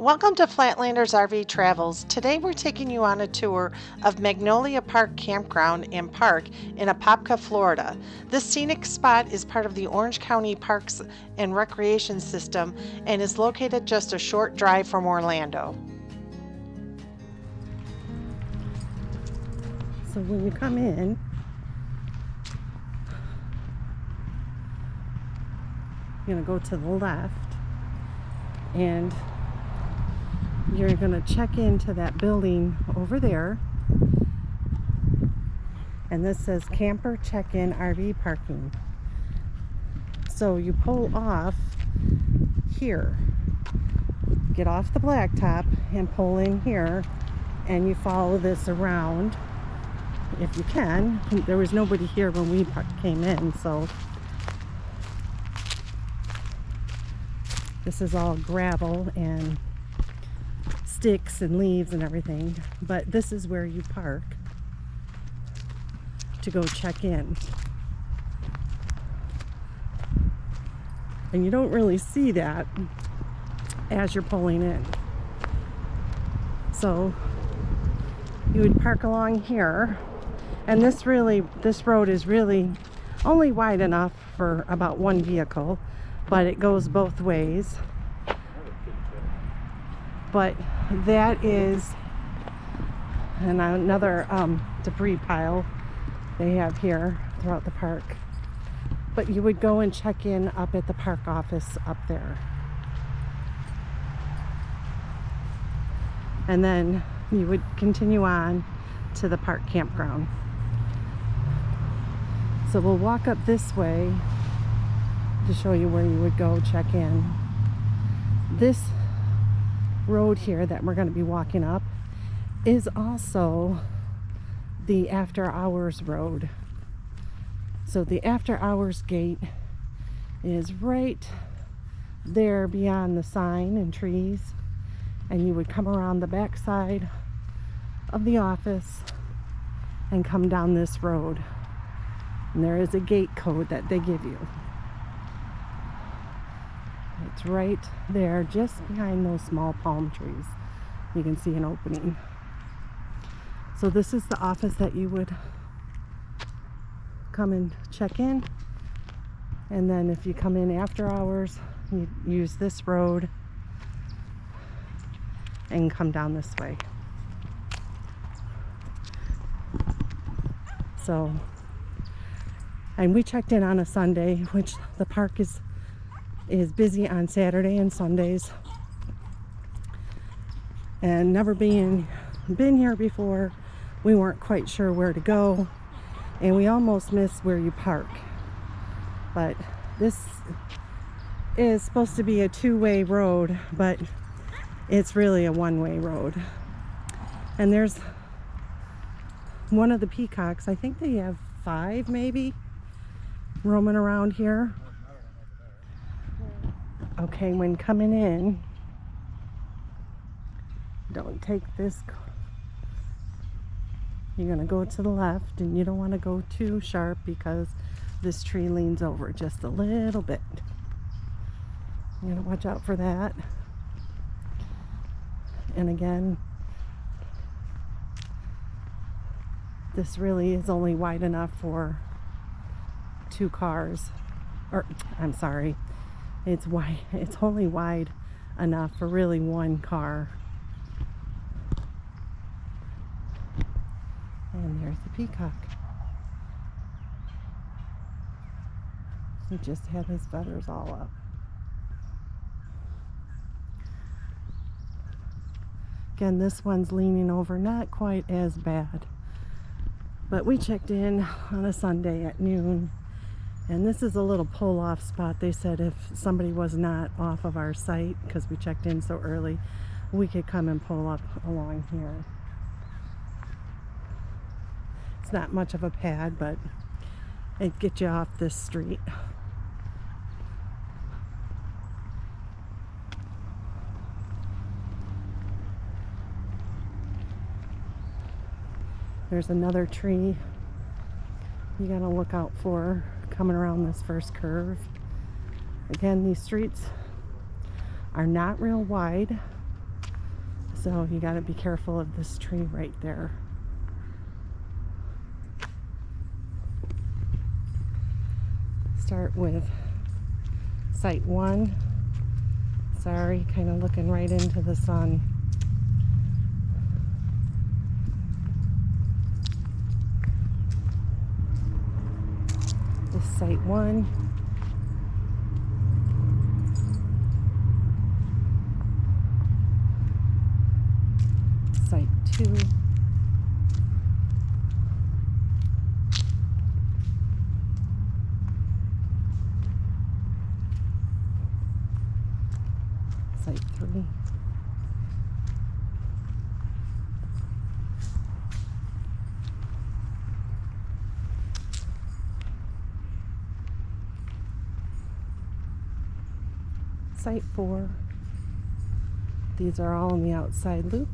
Welcome to Flatlanders RV Travels. Today we're taking you on a tour of Magnolia Park Campground and Park in Apopka, Florida. This scenic spot is part of the Orange County Parks and Recreation System and is located just a short drive from Orlando. So when you come in, you're going to go to the left and you're going to check into that building over there, and this says camper check-in RV parking. So you pull off here, get off the blacktop and pull in here, and you follow this around if you can. There was nobody here when we came in, so this is all gravel and sticks and leaves and everything, but this is where you park to go check in. And you don't really see that as you're pulling in. So you would park along here, and this road is really only wide enough for about one vehicle, but it goes both ways. But that is another debris pile they have here throughout the park. But you would go and check in up at the park office up there. And then you would continue on to the park campground. So we'll walk up this way to show you where you would go check in. This road here that we're going to be walking up is also the after hours road. So the after hours gate is right there beyond the sign and trees, and you would come around the back side of the office and come down this road, and there is a gate code that they give you. It's right there, just behind those small palm trees. You can see an opening. So this is the office that you would come and check in. And then if you come in after hours, you use this road and come down this way. So, and we checked in on a Sunday, which the park is busy on Saturday and Sundays, and never been here before, we weren't quite sure where to go, and we almost missed where you park. But this is supposed to be a two-way road, but it's really a one-way road. And there's one of the peacocks, I think they have 5 maybe roaming around here. Okay, when coming in, don't take this. You're going to go to the left, and you don't want to go too sharp because this tree leans over just a little bit. You got to watch out for that. And again, this really is only wide enough for 2 cars. Or, I'm sorry. It's wide. It's only wide enough for really 1 car. And there's the peacock. He just had his feathers all up. Again, this one's leaning over, not quite as bad. But we checked in on a Sunday at noon. And this is a little pull-off spot. They said if somebody was not off of our site, because we checked in so early, we could come and pull up along here. It's not much of a pad, but it gets you off this street. There's another tree you gotta look out for coming around this first curve. Again, these streets are not real wide, So you got to be careful of this tree right there. Start with site 1. Sorry, kind of looking right into the sun. This is site 1. Site 2. Site 3. Site 4. These are all in the outside loop.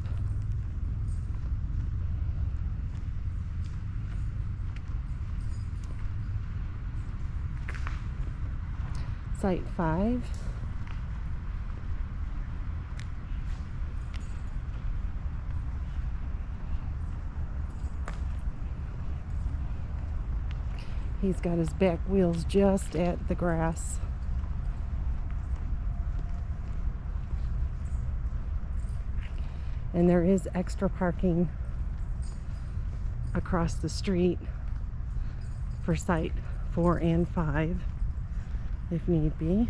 Site 5. He's got his back wheels just at the grass. And there is extra parking across the street for site 4 and 5 if need be.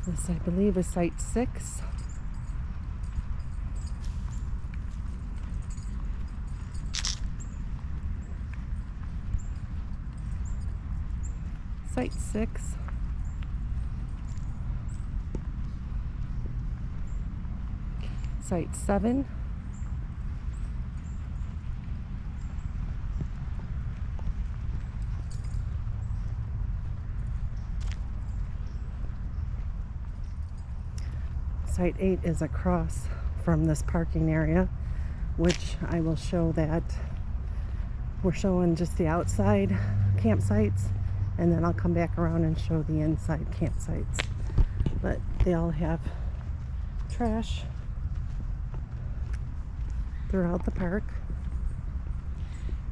This, I believe, is site 6. Site 6. Site 7. Site 8 is across from this parking area, which I will show that we're showing just the outside campsites, and then I'll come back around and show the inside campsites. But they all have trash throughout the park.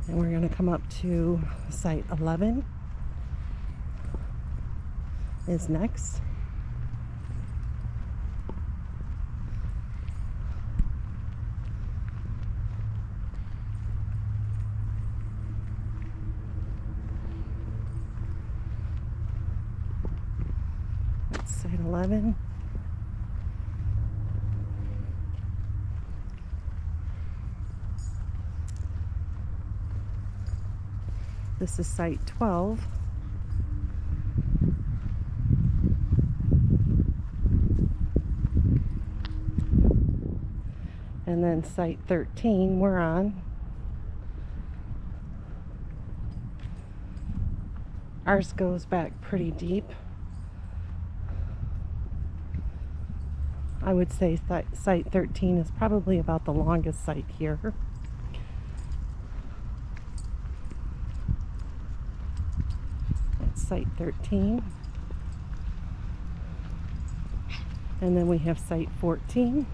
And we're going to come up to site 11 is next. That's site 11. This is site 12. And then site 13 we're on. Ours goes back pretty deep. I would say site 13 is probably about the longest site here. Site 13, and then we have site 14,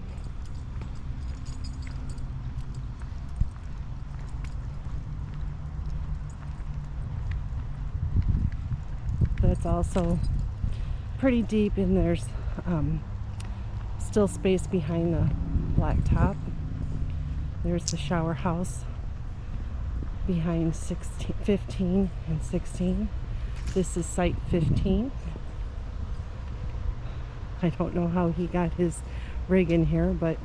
that's also pretty deep, and there's still space behind the blacktop. There's the shower house behind 15 and 16. This is site 15. I don't know how he got his rig in here, but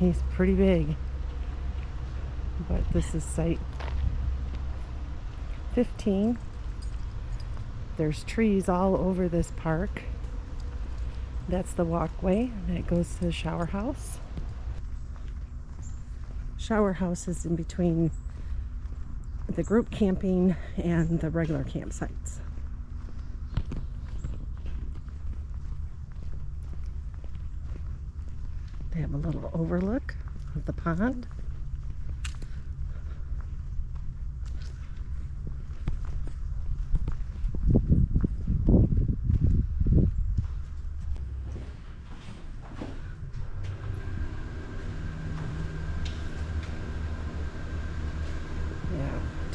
he's pretty big. But this is site 15. There's trees all over this park. That's the walkway that goes to the shower house. Shower house is in between the group camping and the regular campsites. They have a little overlook of the pond.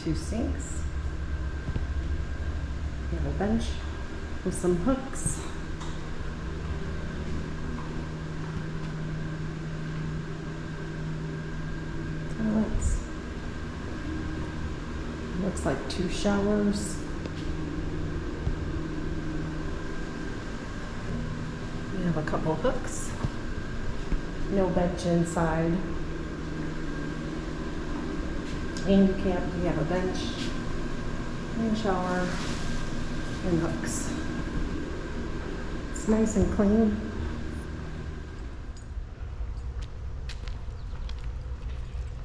2 sinks. We have a bench with some hooks. Toilets. Looks like 2 showers. We have a couple hooks. No bench inside. Handicap, we have a bench and shower and hooks. It's nice and clean.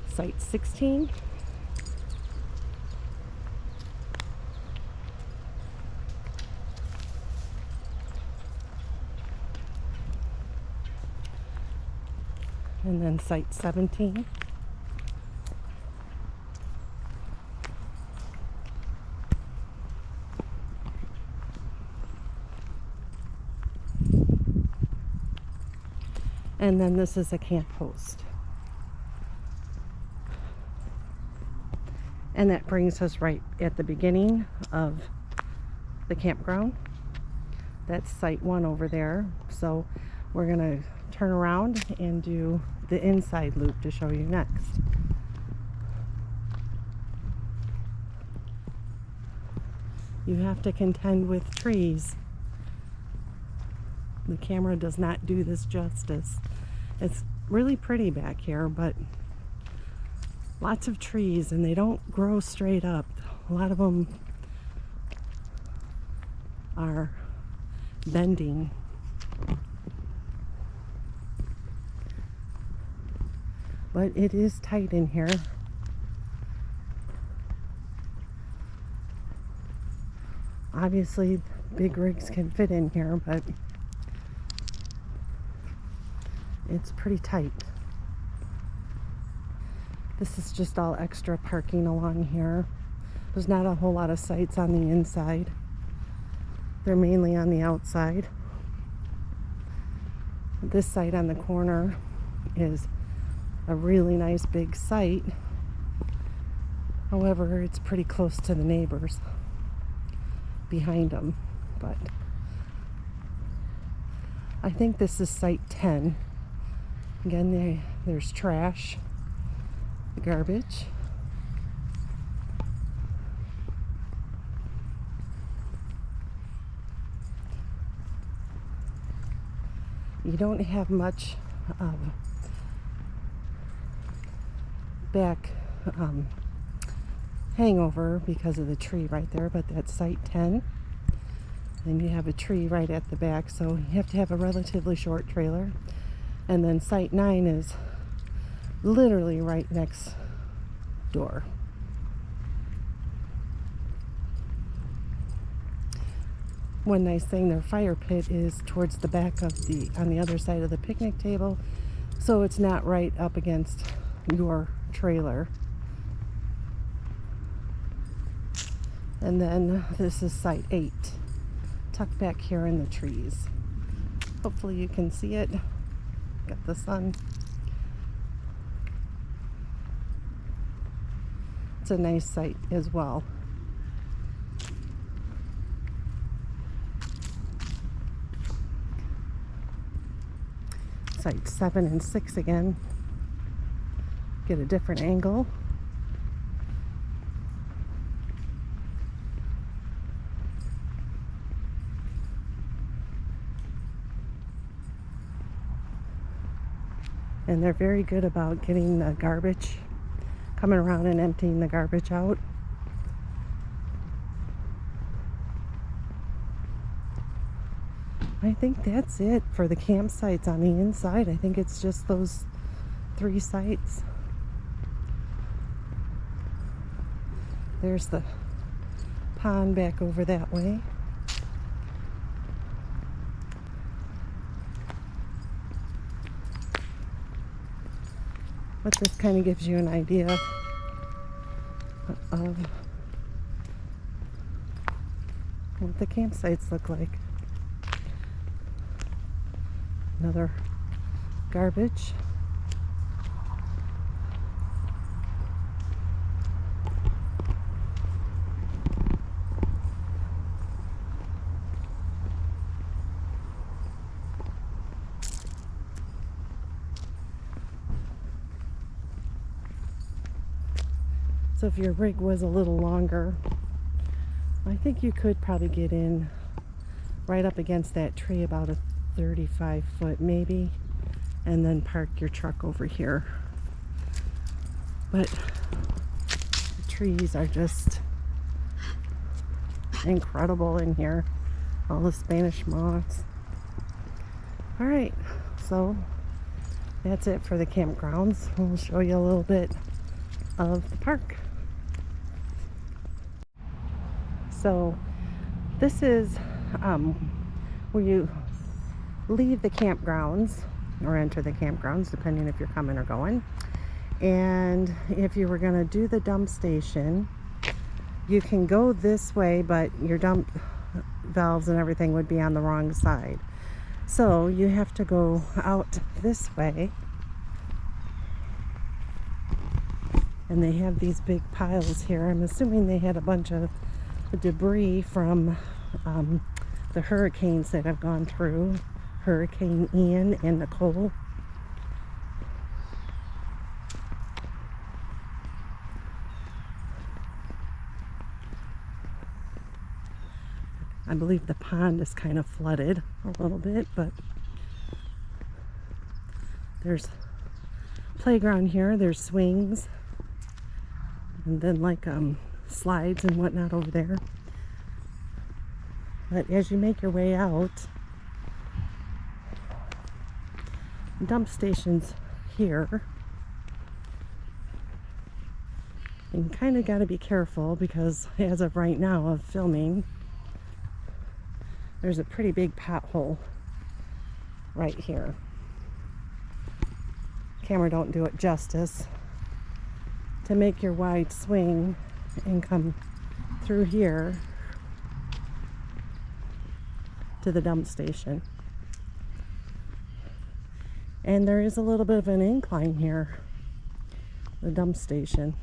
Site 16. And then site 17. And then this is a camp host. And that brings us right at the beginning of the campground. That's site 1 over there. So we're gonna turn around and do the inside loop to show you next. You have to contend with trees. The camera does not do this justice. It's really pretty back here, but lots of trees, and they don't grow straight up. A lot of them are bending. But it is tight in here. Obviously, big rigs can fit in here, but it's pretty tight. This is just all extra parking along here. There's not a whole lot of sites on the inside. They're mainly on the outside. This site on the corner is a really nice big site. However, it's pretty close to the neighbors behind them. But I think this is site 10. Again, there's trash, garbage. You don't have much back hangover because of the tree right there, but that's site 10. Then you have a tree right at the back, so you have to have a relatively short trailer. And then site 9 is literally right next door. One nice thing, their fire pit is towards the back of on the other side of the picnic table, so it's not right up against your trailer. And then this is site 8, tucked back here in the trees. Hopefully you can see it. Got the sun. It's a nice site as well. Site 7 and 6 again. Get a different angle. And they're very good about getting the garbage, coming around and emptying the garbage out. I think that's it for the campsites on the inside. I think it's just those 3 sites. There's the pond back over that way. But this kind of gives you an idea of what the campsites look like. Another garbage. So if your rig was a little longer, I think you could probably get in right up against that tree, about a 35 foot maybe, and then park your truck over here. But the trees are just incredible in here. All the Spanish moss. All right, so that's it for the campgrounds. We'll show you a little bit of the park. So this is where you leave the campgrounds or enter the campgrounds, depending if you're coming or going. And if you were going to do the dump station, you can go this way, but your dump valves and everything would be on the wrong side. So you have to go out this way. And they have these big piles here. I'm assuming they had a bunch of debris from the hurricanes that have gone through, Hurricane Ian and Nicole. I believe the pond is kind of flooded a little bit, but there's playground here, there's swings, and then like slides and whatnot over there. But as you make your way out, dump stations here, and kind of got to be careful because as of right now of filming, there's a pretty big pothole right here. Camera don't do it justice. To make your wide swing and come through here to the dump station. And there is a little bit of an incline here, the dump station.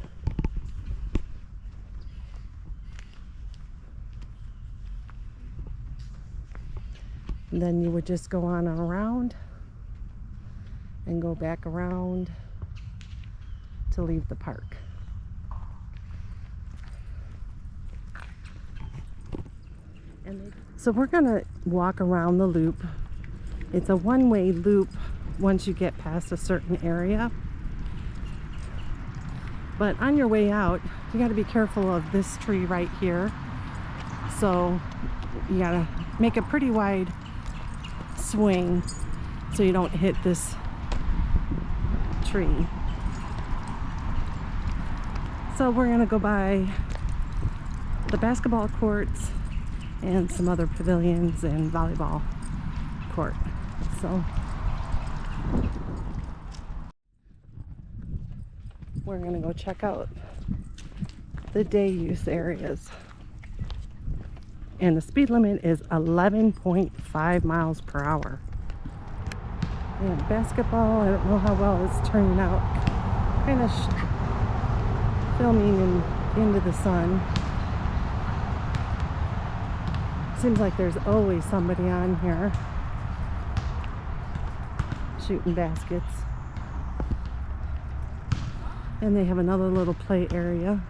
And then you would just go on and around and go back around to leave the park. So we're gonna walk around the loop. It's a one-way loop once you get past a certain area. But on your way out, you gotta be careful of this tree right here. So you gotta make a pretty wide swing so you don't hit this tree. So we're gonna go by the basketball courts and some other pavilions and volleyball court. So we're gonna go check out the day use areas. And the speed limit is 11.5 miles per hour. And basketball, I don't know how well it's turning out. Kind of filming into the sun. Seems like there's always somebody on here shooting baskets. And they have another little play area.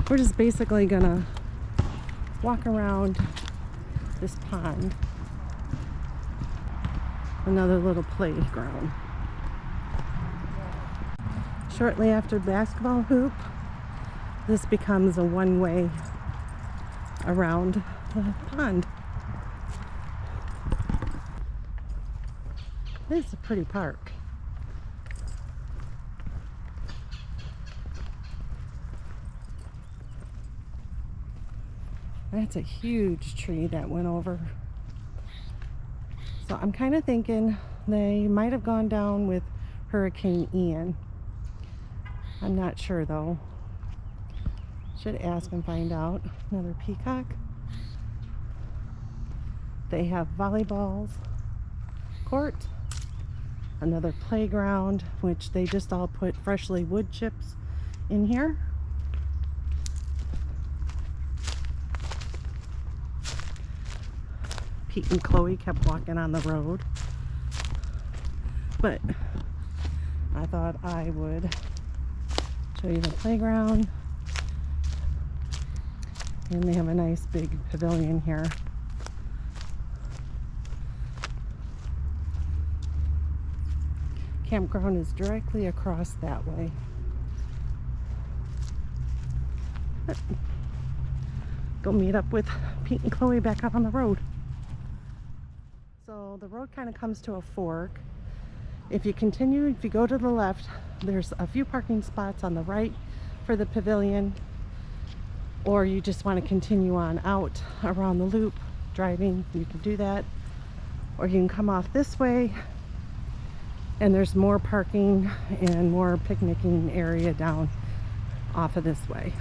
We're just basically gonna walk around this pond. Another little playground. Shortly after basketball hoop, this becomes a one-way around the pond. It's a pretty park. That's a huge tree that went over. So I'm kind of thinking they might have gone down with Hurricane Ian. I'm not sure though. Should ask and find out. Another peacock. They have volleyballs court. Another playground, which they just all put freshly wood chips in here. Pete and Chloe kept walking on the road, but I thought I would Show you the playground. And they have a nice big pavilion here. Campground is directly across that way. Go meet up with Pete and Chloe back up on the road. So the road kind of comes to a fork. If you go to the left, there's a few parking spots on the right for the pavilion, or you just want to continue on out around the loop driving, you can do that. Or you can come off this way and there's more parking and more picnicking area down off of this way.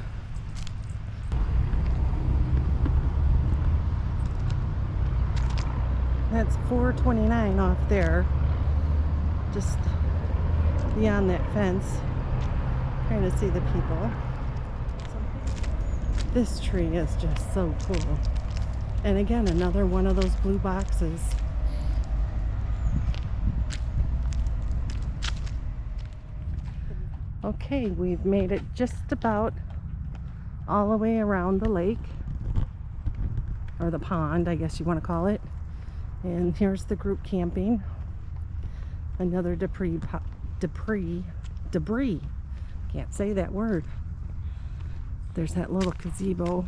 That's 429 off there, just beyond that fence. Trying to see the people. This tree is just so cool. And again, another one of those blue boxes. Okay, we've made it just about all the way around the lake, or the pond, I guess you want to call it. And here's the group camping. Another debris. Can't say that word. There's that little gazebo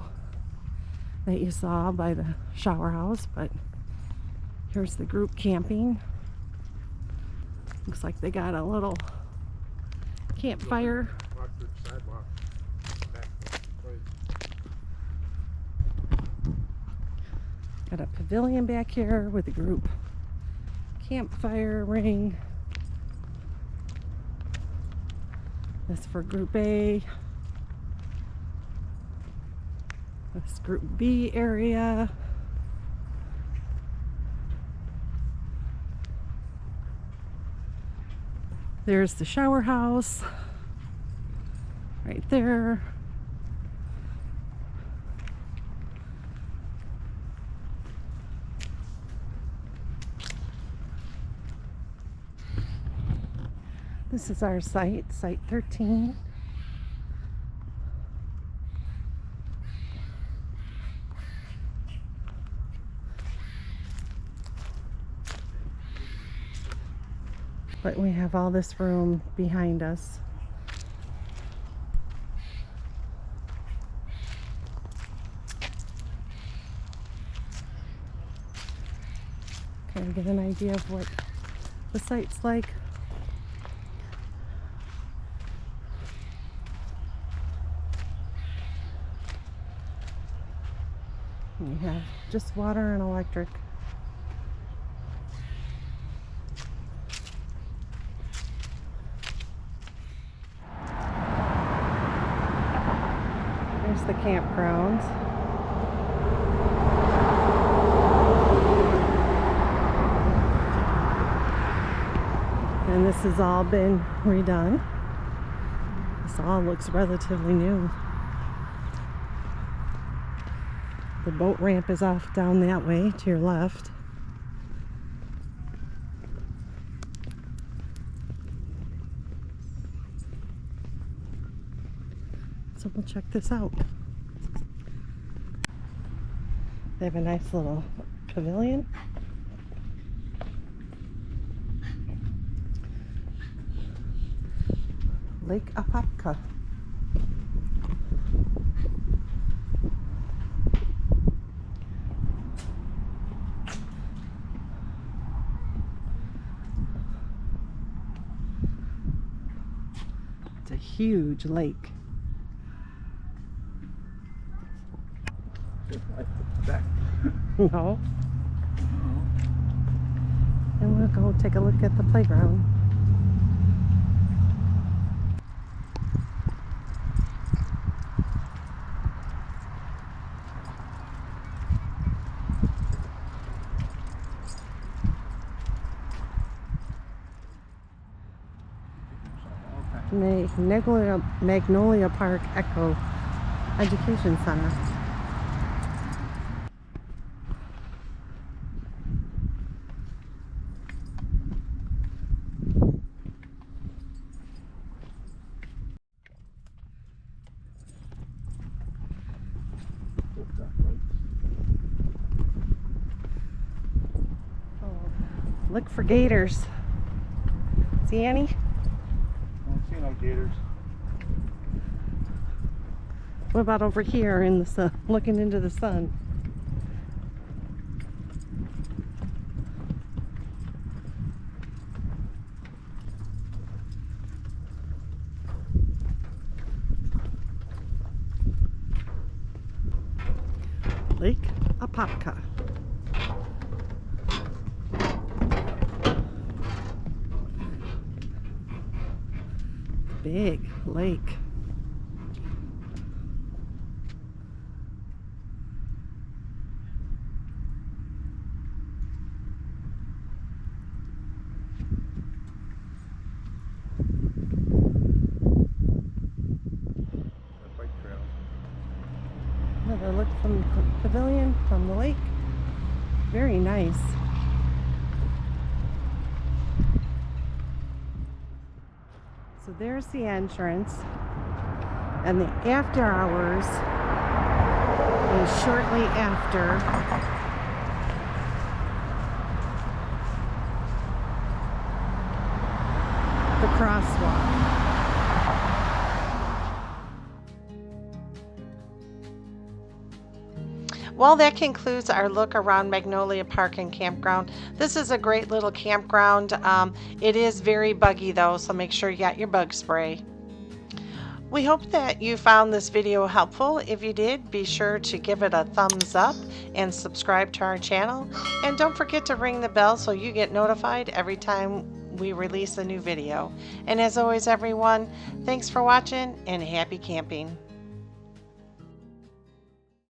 that you saw by the shower house, but here's the group camping. Looks like they got a little campfire. Got a pavilion back here with a group campfire ring. This for group A. This group B area. There's the shower house right there. This is our site, Site 13. But we have all this room behind us. Kind of get an idea of what the site's like. And you have just water and electric. There's the campgrounds. And this has all been redone. This all looks relatively new. The boat ramp is off down that way to your left. So we'll check this out. They have a nice little pavilion. Lake Apopka. It's a huge lake. No. And we'll go take a look at the playground. Magnolia Park Education Center. Look for gators. See any? I don't see no gators. What about over here in the sun, looking into the sun? Lake Apopka. Big lake. Bike trail. Another look from the pavilion from the lake. Very nice. So there's the entrance, and the after hours is shortly after the crosswalk. Well, that concludes our look around Magnolia Park and Campground. This is a great little campground. It is very buggy though, so make sure you got your bug spray. We hope that you found this video helpful. If you did, be sure to give it a thumbs up and subscribe to our channel. And don't forget to ring the bell so you get notified every time we release a new video. And as always, everyone, thanks for watching and happy camping.